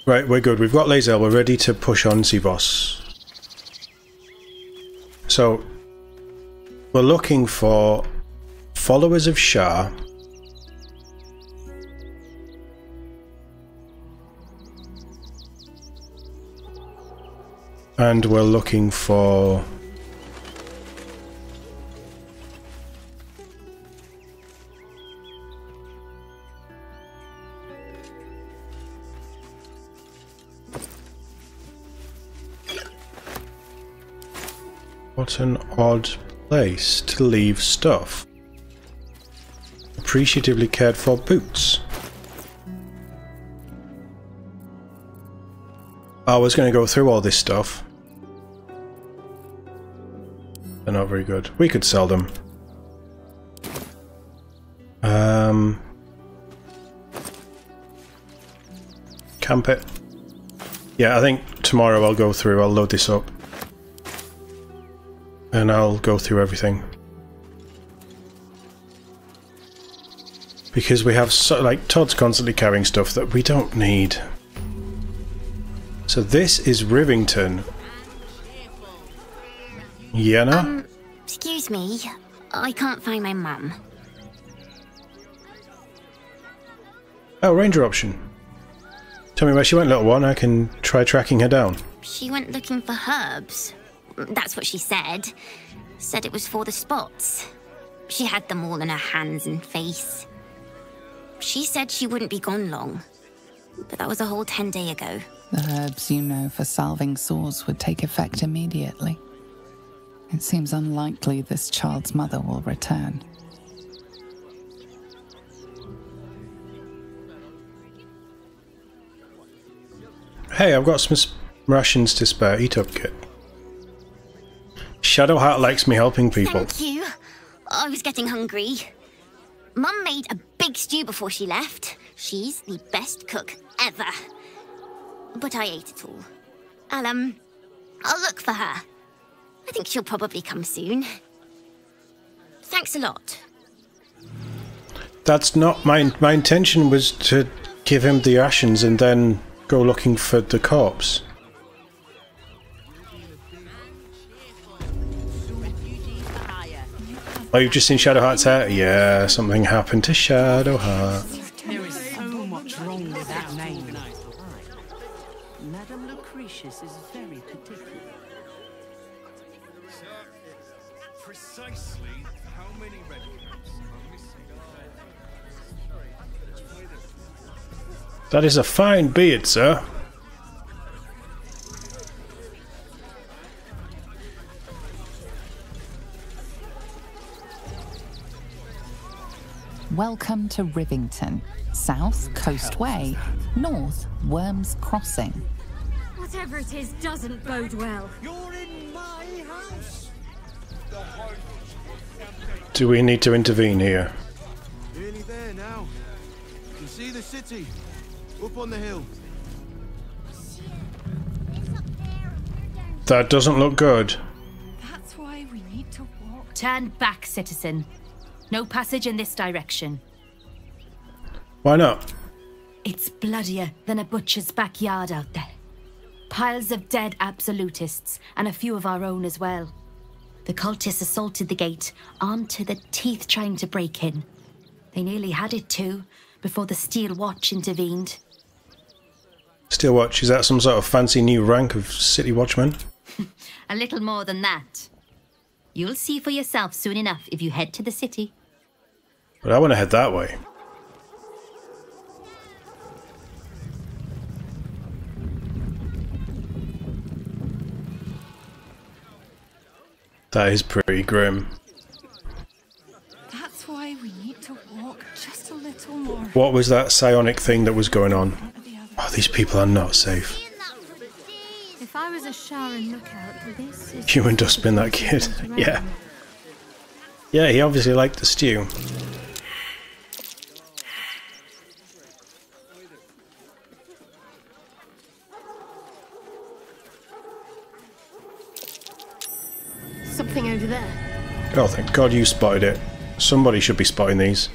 Right, we're good. We've got Lae'zel. We're ready to push on Sivos. So, we're looking for followers of Shah. And we're looking for... What an odd place to leave stuff. Appreciatively cared for boots. I was going to go through all this stuff. They're not very good. We could sell them. Camp it. Yeah, I think tomorrow I'll go through, I'll load this up. And I'll go through everything. Because we have so, like, Todd's constantly carrying stuff that we don't need. So this is Rivington. Yenna? Excuse me. I can't find my mum. Oh, ranger option. Tell me where she went, little one. I can try tracking her down. She went looking for herbs. That's what she said. Said it was for the spots. She had them all in her hands and face. She said she wouldn't be gone long. But that was a whole 10 days ago. The herbs you know for salving sores would take effect immediately. It seems unlikely this child's mother will return. Hey, I've got some rations to spare. Eat up, kid. Shadowheart likes me helping people. Thank you. I was getting hungry. Mum made a big stew before she left. She's the best cook ever. But I ate it all. I'll look for her. I think she'll probably come soon. Thanks a lot. That's not my intention was to give him the rations and then go looking for the corpse. Oh, you've just seen Shadowheart's hair? Yeah, something happened to Shadowheart. There is so much wrong with that name. Madame Lucretius is very particular. Precisely how many red caps are missing? That is a fine beard, sir. Welcome to Rivington. South, Coast Way. North, Worms Crossing. Whatever it is doesn't bode well. You're in my house. Do we need to intervene here? Nearly there now. You can see the city. Up on the hill. That doesn't look good. That's why we need to walk. Turn back, citizen. No passage in this direction. Why not? It's bloodier than a butcher's backyard out there. Piles of dead absolutists, and a few of our own as well. The cultists assaulted the gate, armed to the teeth trying to break in. They nearly had it too, before the Steel Watch intervened. Steel Watch, is that some sort of fancy new rank of city watchman? A little more than that. You'll see for yourself soon enough if you head to the city. But I want to head that way. That is pretty grim. That's why we need to walk just a little more. What was that psionic thing that was going on? Oh, these people are not safe. If I was a shower and lookout, this is... Human dustbin, that kid. Yeah. Yeah, he obviously liked the stew. Something over there. Oh, thank God you spotted it. Somebody should be spotting these.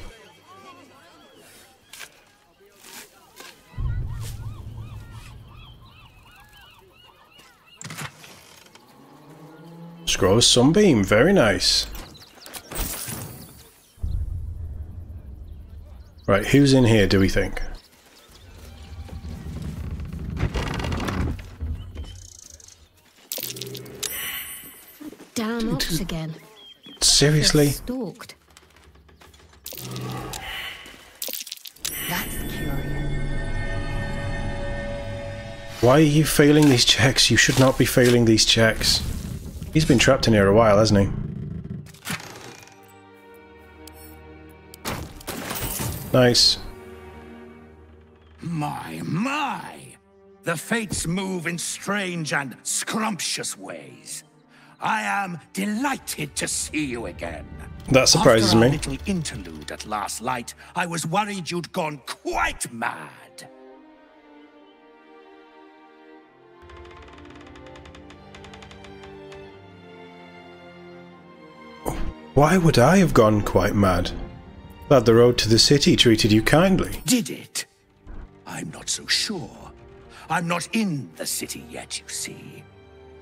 Scroll of Sunbeam, very nice. Right, who's in here, do we think? Damn ox again. Seriously? They're stalked. That's curious. Why are you failing these checks? You should not be failing these checks. He's been trapped in here a while, hasn't he? Nice. My! The fates move in strange and scrumptious ways. I am delighted to see you again. That surprises After our me. little interlude at last light, I was worried you'd gone quite mad. Why would I have gone quite mad? Glad the road to the city treated you kindly. Did it? I'm not so sure. I'm not in the city yet, you see.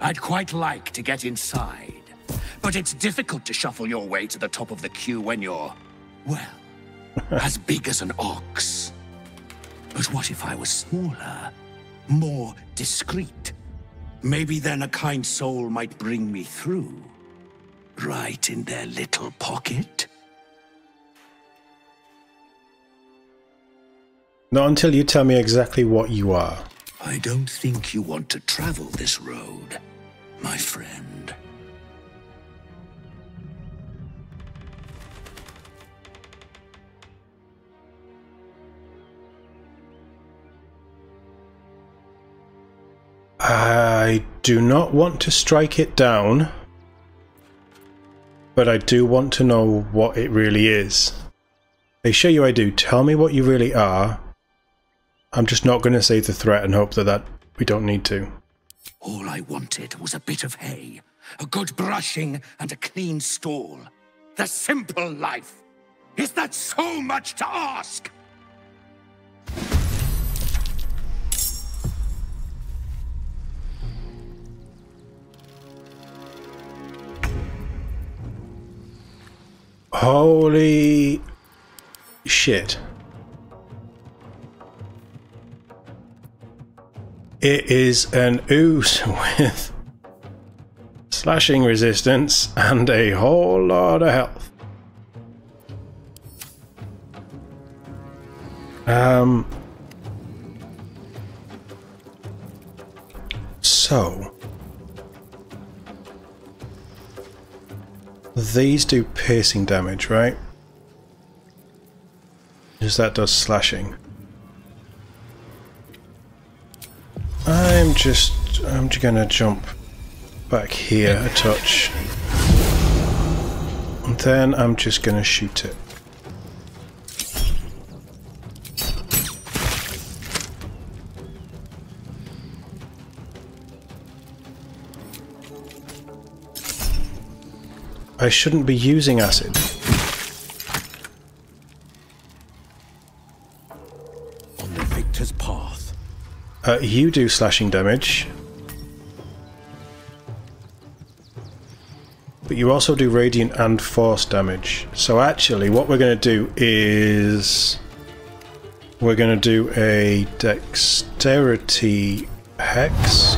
I'd quite like to get inside. But it's difficult to shuffle your way to the top of the queue when you're, well, as big as an ox. But what if I was smaller? More discreet? Maybe then a kind soul might bring me through. Right in their little pocket? Not until you tell me exactly what you are. I don't think you want to travel this road, my friend. I do not want to strike it down, but I do want to know what it really is. I assure you I do. Tell me what you really are. I'm just not going to say the threat and hope that we don't need to. All I wanted was a bit of hay, a good brushing, and a clean stall. The simple life. Is that so much to ask? Holy shit. It is an ooze with slashing resistance and a whole lot of health. So these do piercing damage, right? Because that does slashing. I'm just gonna jump back here a touch. And then I'm just gonna shoot it. I shouldn't be using acid. On the victor's path. You do slashing damage. But you also do radiant and force damage. So actually what we're going to do is we're going to do a dexterity hex.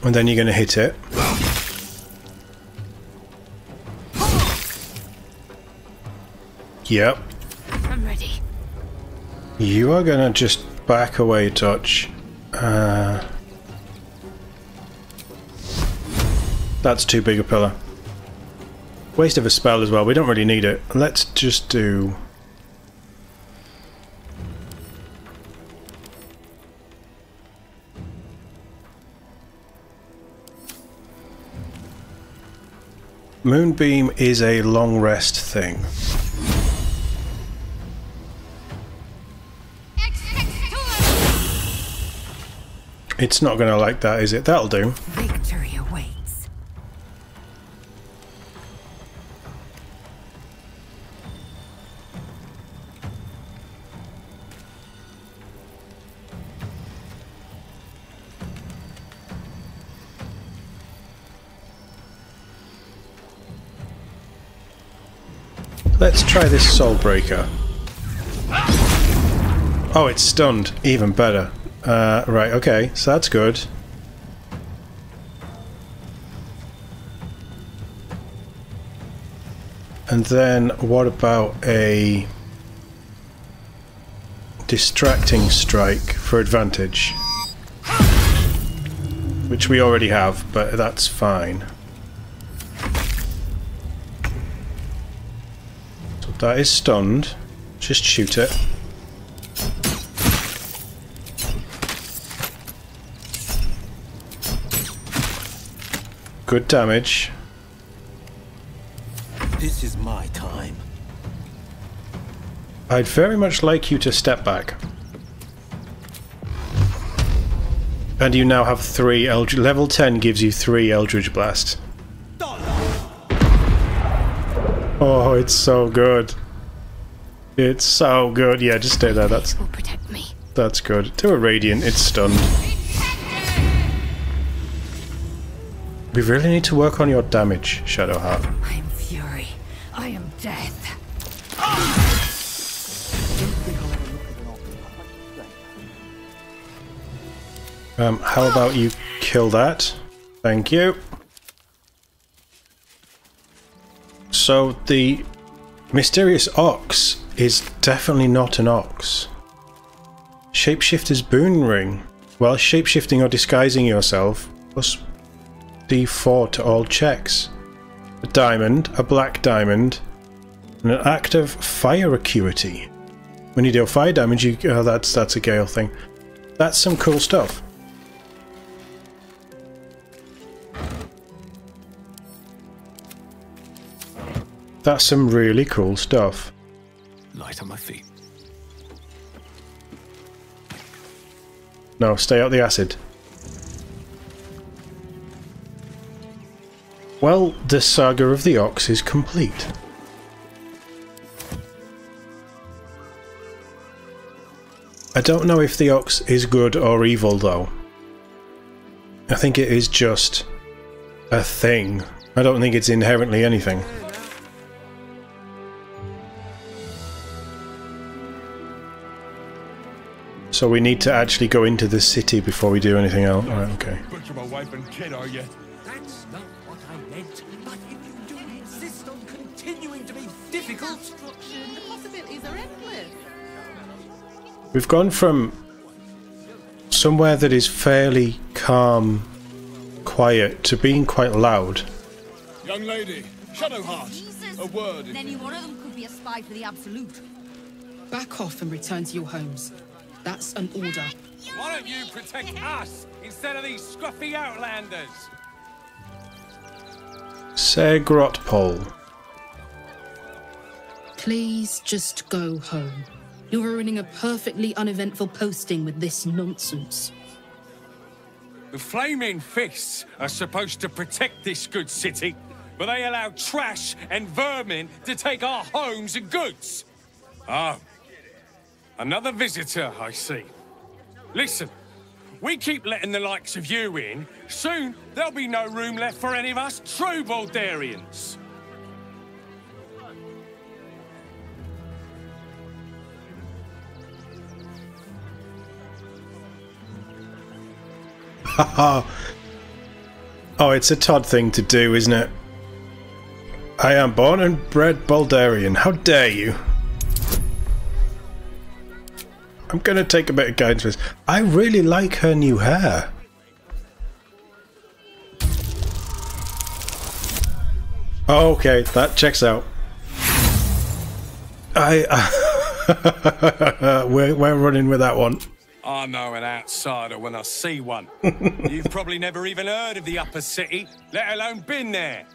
And then you're going to hit it. Yep. I'm ready. You are going to just back away a touch. That's too big a pillar. Waste of a spell as well. We don't really need it. Let's just do... Moonbeam is a long rest thing. It's not going to like that, is it? That'll do. Victory awaits. Let's try this Soul Breaker. Oh, it's stunned. Even better. Right, okay, so that's good. And then what about a Distracting Strike for advantage? Which we already have, but that's fine. So that is stunned. Just shoot it. Good damage. This is my time. I'd very much like you to step back. And you now have 3 Eldritch... Level 10 gives you 3 Eldritch Blast. Oh, it's so good. It's so good. Yeah, just stay there. That's... will protect me. That's good. Do a Radiant. It's stunned. We really need to work on your damage, Shadowheart. I am fury. I am death. How about you kill that? Thank you. So the mysterious ox is definitely not an ox. Shapeshifter's boon ring. While shapeshifting or disguising yourself, plus D4 to all checks. A diamond, a black diamond, and an active fire acuity. When you deal fire damage, you that's a Gale thing. That's some cool stuff. That's some really cool stuff. Light on my feet. No, stay out the acid. Well, the saga of the ox is complete. I don't know if the ox is good or evil, though. I think it is just a thing. I don't think it's inherently anything. So we need to actually go into the city before we do anything else. Right, okay. Butcher my wife and kid, are you? That's not what I meant. But if you do insist on continuing to be difficult... The possibilities are endless. We've gone from somewhere that is fairly calm, quiet, to being quite loud. Young lady, Shadowheart, a word. Then any one of them could be a spy for the Absolute. Back off and return to your homes. That's an order. Why don't you protect us instead of these scruffy outlanders? Segrotpol. Please just go home. You're ruining a perfectly uneventful posting with this nonsense. The Flaming Fists are supposed to protect this good city, but they allow trash and vermin to take our homes and goods. Oh. Another visitor, I see. Listen, we keep letting the likes of you in. Soon, there'll be no room left for any of us true Baldurians. Haha. Oh, it's a TOD thing to do, isn't it? I am born and bred Baldurian. How dare you? I'm gonna take a bit of guidance for this. I really like her new hair. Oh, okay, that checks out. We're running with that one. I know an outsider when I see one. You've probably never even heard of the upper city, let alone been there.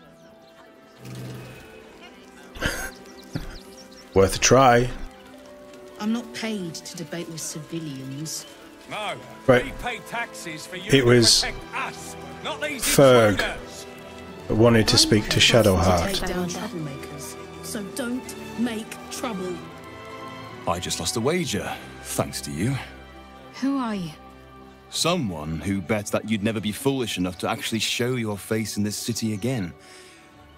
Worth a try. I'm not paid to debate with civilians. No, right. We pay taxes for you it was to protect us, not these Ferg intruders. that wanted to speak to Shadowheart. Take down troublemakers, so don't make trouble. I just lost a wager, thanks to you. Who are you? Someone who bet that you'd never be foolish enough to actually show your face in this city again.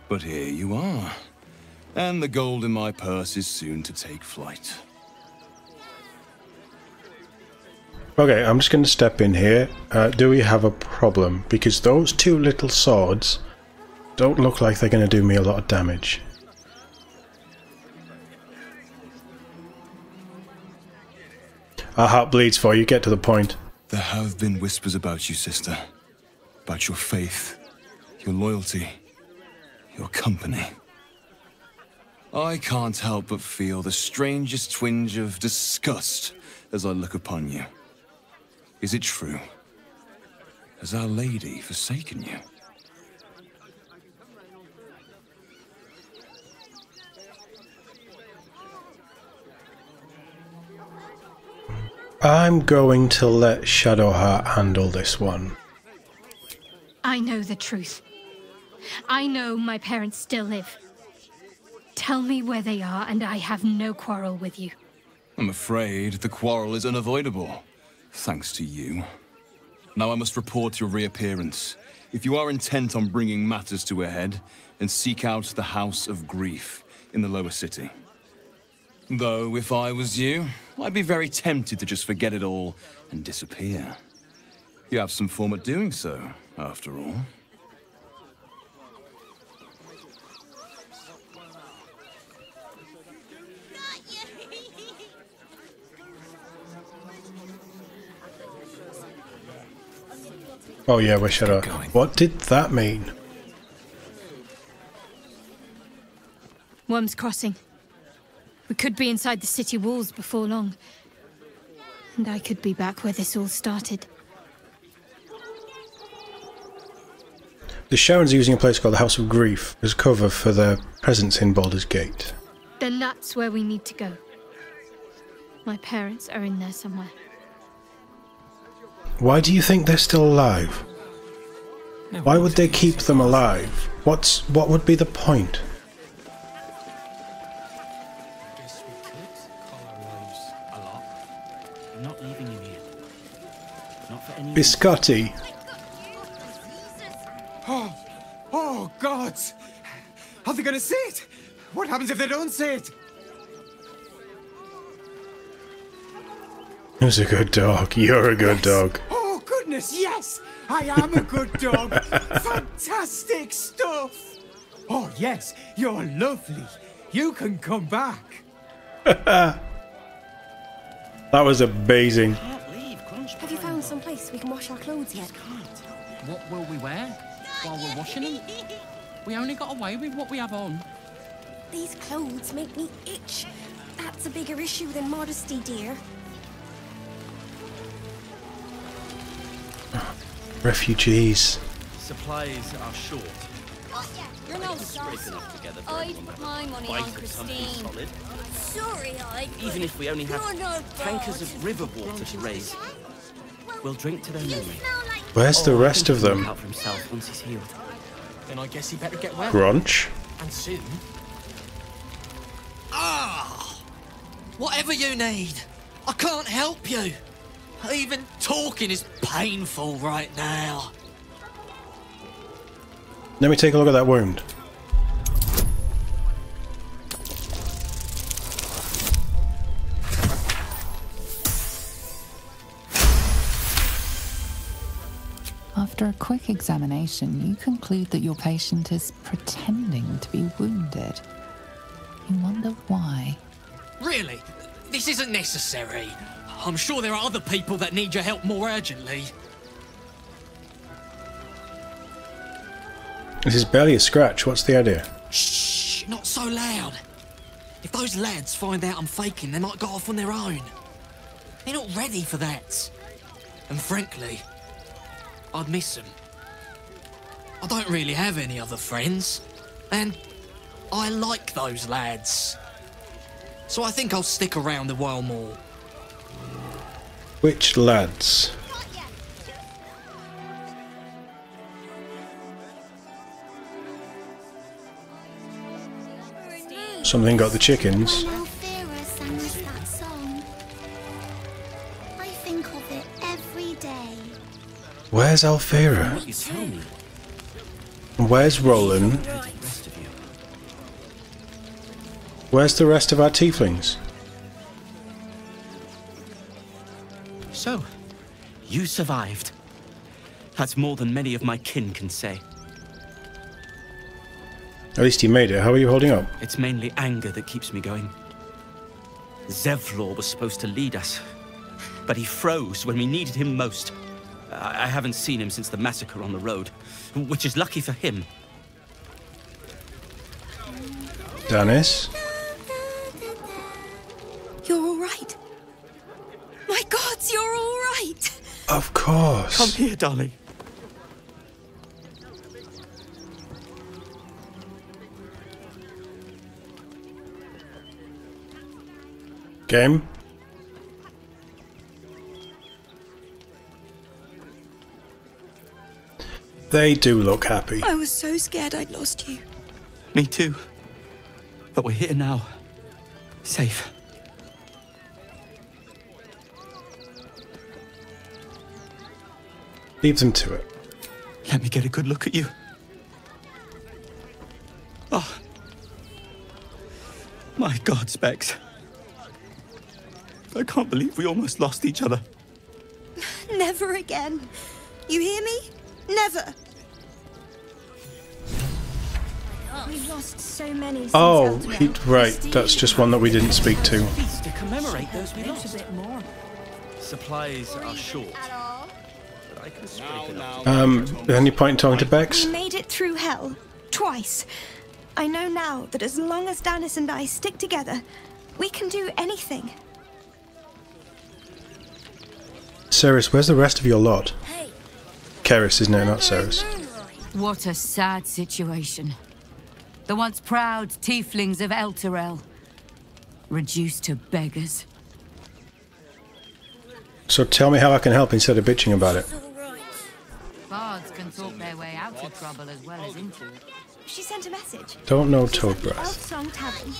But here you are. And the gold in my purse is soon to take flight. Okay, I'm just going to step in here. Do we have a problem? Because those two little swords don't look like they're going to do me a lot of damage. Our heart bleeds for you. Get to the point. There have been whispers about you, sister. About your faith, your loyalty, your company. I can't help but feel the strangest twinge of disgust as I look upon you. Is it true? Has Our Lady forsaken you? I'm going to let Shadowheart handle this one. I know the truth. I know my parents still live. Tell me where they are, and I have no quarrel with you. I'm afraid the quarrel is unavoidable, thanks to you. Now I must report your reappearance. If you are intent on bringing matters to a head, then seek out the House of Grief in the lower city. Though, if I was you, I'd be very tempted to just forget it all and disappear. You have some form of doing so, after all. Oh yeah, we should have. What did that mean? Worm's Crossing. We could be inside the city walls before long. And I could be back where this all started. The Sharon's using a place called the House of Grief as cover for their presence in Baldur's Gate. Then that's where we need to go. My parents are in there somewhere. Why do you think they're still alive? Why would they keep them alive? What would be the point? Guess we could call our lives a lot. I'm not leaving you here. Not for any Biscotti. Oh, God! Are they gonna see it? What happens if they don't see it? Who's a good dog? You're a good dog. Oh, goodness, yes! I am a good dog! Fantastic stuff! Oh, yes, you're lovely. You can come back. That was amazing. Have you found some place we can wash our clothes yet? What will we wear while we're washing them? We only got away with what we have on. These clothes make me itch. That's a bigger issue than modesty, dear. Refugees. Supplies are short. You're no sauce. I'd put my money on Christine. Sorry, Even if we only have tankers of river water to raise, we'll drink to their memory. Where's the rest of them? Out for himself once he's healed. Then I guess he better get well. Grunch. And soon. Whatever you need. I can't help you. Even talking is painful right now. Let me take a look at that wound. After a quick examination, you conclude that your patient is pretending to be wounded. You wonder why. Really? This isn't necessary. I'm sure there are other people that need your help more urgently. This is barely a scratch. What's the idea? Shh, not so loud. If those lads find out I'm faking, they might go off on their own. They're not ready for that. And frankly, I'd miss them. I don't really have any other friends. And I like those lads. So I think I'll stick around a while more. Which lads? Something got the chickens. Alfira sang us that song. I think of it every day. Where's Alfira? What you tell me? Where's Roland? Where's the rest of our tieflings? So, you survived. That's more than many of my kin can say. At least you made it. How are you holding up? It's mainly anger that keeps me going. Zevlor was supposed to lead us, but he froze when we needed him most. I haven't seen him since the massacre on the road, which is lucky for him. Danis? You're all right. My gods, you're all right. Of course. Come here, darling. Game? They do look happy. I was so scared I'd lost you. Me too. But we're here now. Safe. Leave them to it. Let me get a good look at you. Oh. My God, Specs. I can't believe we almost lost each other. Never again. You hear me? Never. We've lost so many since Oh, right. Prestige. That's just one that we didn't speak to. Feast to commemorate those we lost. A bit more. Supplies are short. But I can scrape enough. Any point in talking to Bex? We made it through hell. Twice. I know now that as long as Danis and I stick together, we can do anything. Ceres, where's the rest of your lot? Keris, isn't it? Not Ceres. What a sad situation. The once proud tieflings of Elturel, reduced to beggars. So tell me how I can help instead of bitching about it. Bards can talk their way out of trouble as well as into it. She sent a message. Don't know She's Toad at the Breath. Elf Song Tavern,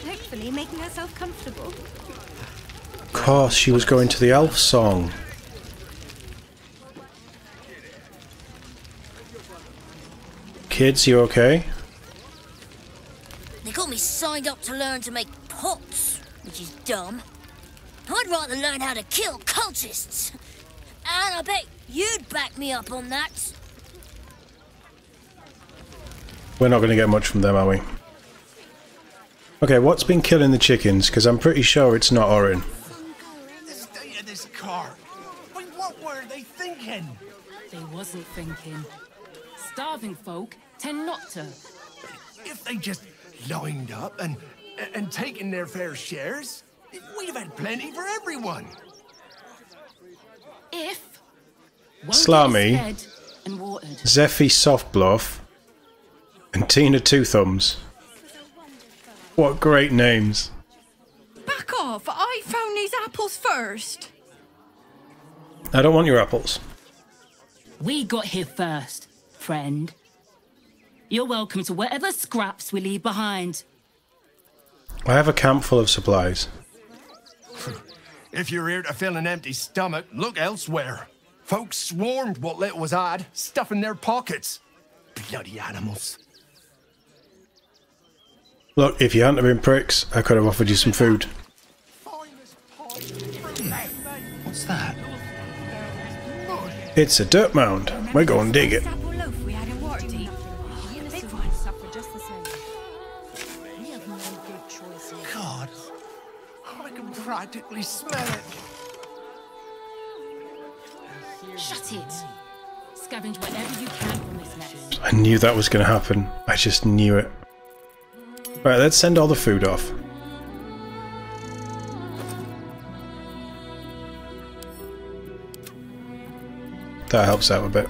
hopefully making herself comfortable. Of course, she was going to the elf song. Kids, you okay? They got me signed up to learn to make pots, which is dumb. I'd rather learn how to kill cultists. And I bet you'd back me up on that. We're not going to get much from them, are we? Okay, what's been killing the chickens? Because I'm pretty sure it's not Orin. The state of this cart. Wait, what were they thinking? They wasn't thinking. Starving folk tend not to. If they just lined up and taken their fair shares, we'd have had plenty for everyone. If Slamy, fed and watered. Zephy Softbluff, and Tina Two Thumbs. What great names. Back off! I found these apples first. I don't want your apples. We got here first, friend. You're welcome to whatever scraps we leave behind. I have a camp full of supplies. If you're here to fill an empty stomach, look elsewhere. Folks swarmed what little was had, stuffing their pockets. Bloody animals. Look, if you hadn't have been pricks, I could have offered you some food. What's that? It's a dirt mound. We're going to dig it. God, I can practically smell it. Shut it. Scavenge whatever you can from this nest. I knew that was going to happen. I just knew it. Right, let's send all the food off. That helps out a bit.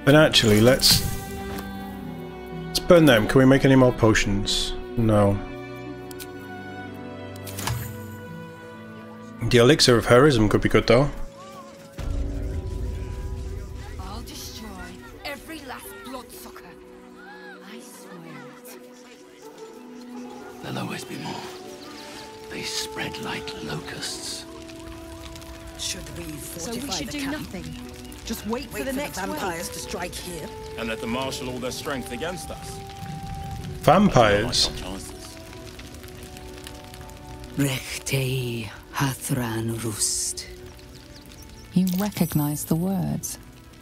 And actually, let's burn them. Can we make any more potions? No. The elixir of heroism could be good though. I'll destroy every last bloodsucker. I swear it. There'll always be more. They spread like locusts. Should we So fortify we should the do camp? nothing. Just wait for the next vampires to strike here. And let them marshal all their strength against us. Vampires. Rechtei Hathran Rust. You recognize the words.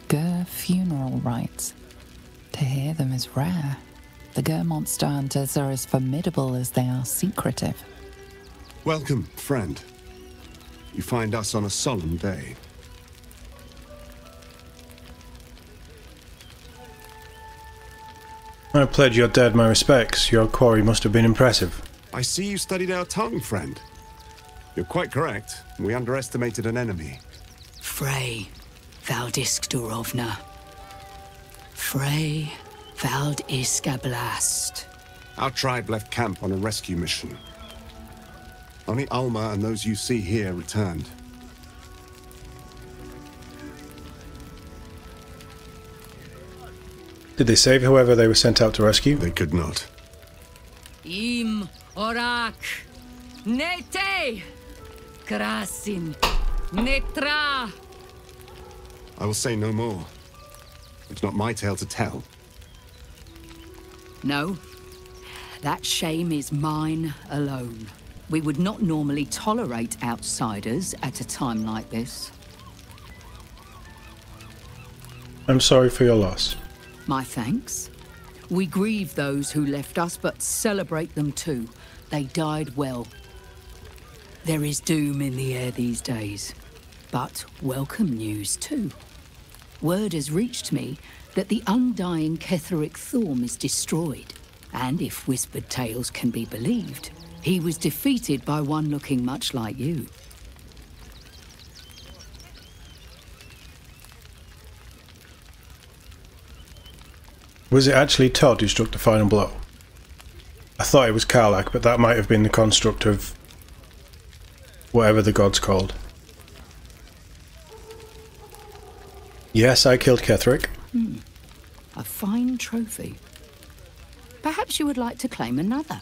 Gur funeral rites. To hear them is rare. The Gur monster hunters are as formidable as they are secretive. Welcome, friend. You find us on a solemn day. I pledge your dead my respects. Your quarry must have been impressive. I see you studied our tongue, friend. You're quite correct. We underestimated an enemy. Frey, Valdisk Durovna. Frey, Valdisk Ablast. Our tribe left camp on a rescue mission. Only Alma and those you see here returned. Did they save whoever they were sent out to rescue? They could not. Im Orak. Nete. Krasin. Netra. I will say no more. It's not my tale to tell. No. That shame is mine alone. We would not normally tolerate outsiders at a time like this. I'm sorry for your loss. My thanks. We grieve those who left us, but celebrate them too. They died well. There is doom in the air these days, but welcome news too. Word has reached me that the undying Ketheric Thorm is destroyed, and if whispered tales can be believed, he was defeated by one looking much like you. Was it actually TOD who struck the final blow? I thought it was Karlach, but that might have been the construct of whatever the god's called. Yes, I killed Ketheric. A fine trophy. Perhaps you would like to claim another.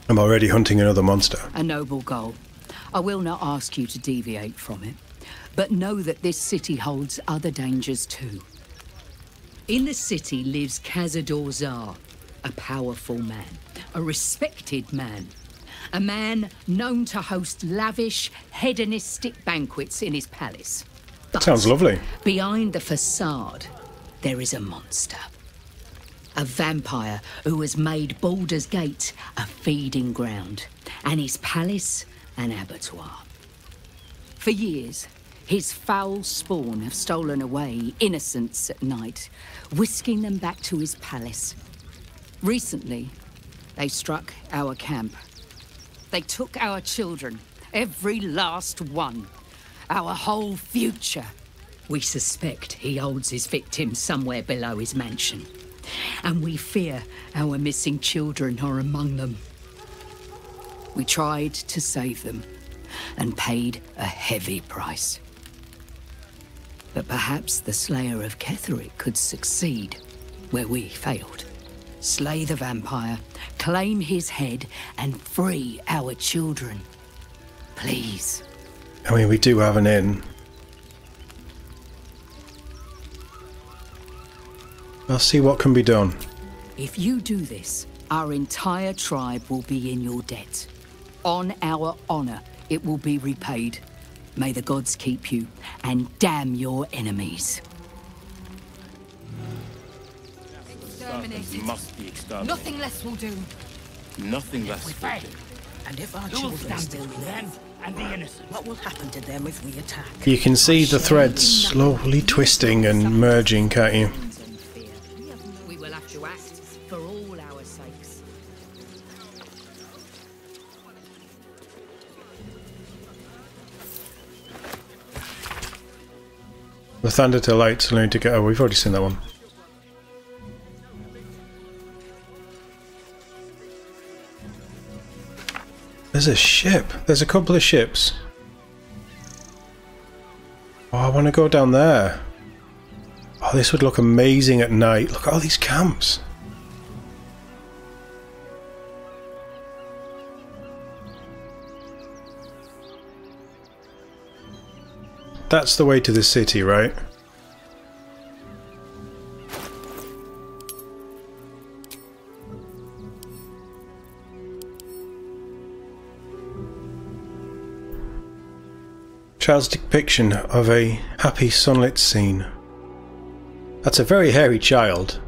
I'm already hunting another monster. A noble goal. I will not ask you to deviate from it. But know that this city holds other dangers too. In the city lives Cazador Zar, a powerful man, a respected man. A man known to host lavish, hedonistic banquets in his palace. But sounds lovely. Behind the facade, there is a monster. A vampire who has made Baldur's Gate a feeding ground, and his palace an abattoir. For years, his foul spawn have stolen away innocents at night, whisking them back to his palace. Recently, they struck our camp. They took our children, every last one, our whole future. We suspect he holds his victims somewhere below his mansion, and we fear our missing children are among them. We tried to save them and paid a heavy price. But perhaps the Slayer of Ketheric could succeed where we failed. Slay the vampire, claim his head, and free our children. Please. I mean, we do have an inn. I'll see what can be done. If you do this, our entire tribe will be in your debt. On our honor, it will be repaid. May the gods keep you, and damn your enemies. Exterminated. Must be exterminated. Nothing less will do. Nothing less will do. And if our children still live, and the innocent, what will happen to them if we attack? You can see the threads slowly twisting and merging, can't you? We will have to act for all our sakes. The Thunder to Lights learn to get. Oh, we've already seen that one. There's a ship. There's a couple of ships. Oh, I want to go down there. Oh, this would look amazing at night. Look at all these camps. That's the way to the city, right? Child's depiction of a happy sunlit scene. That's a very hairy child.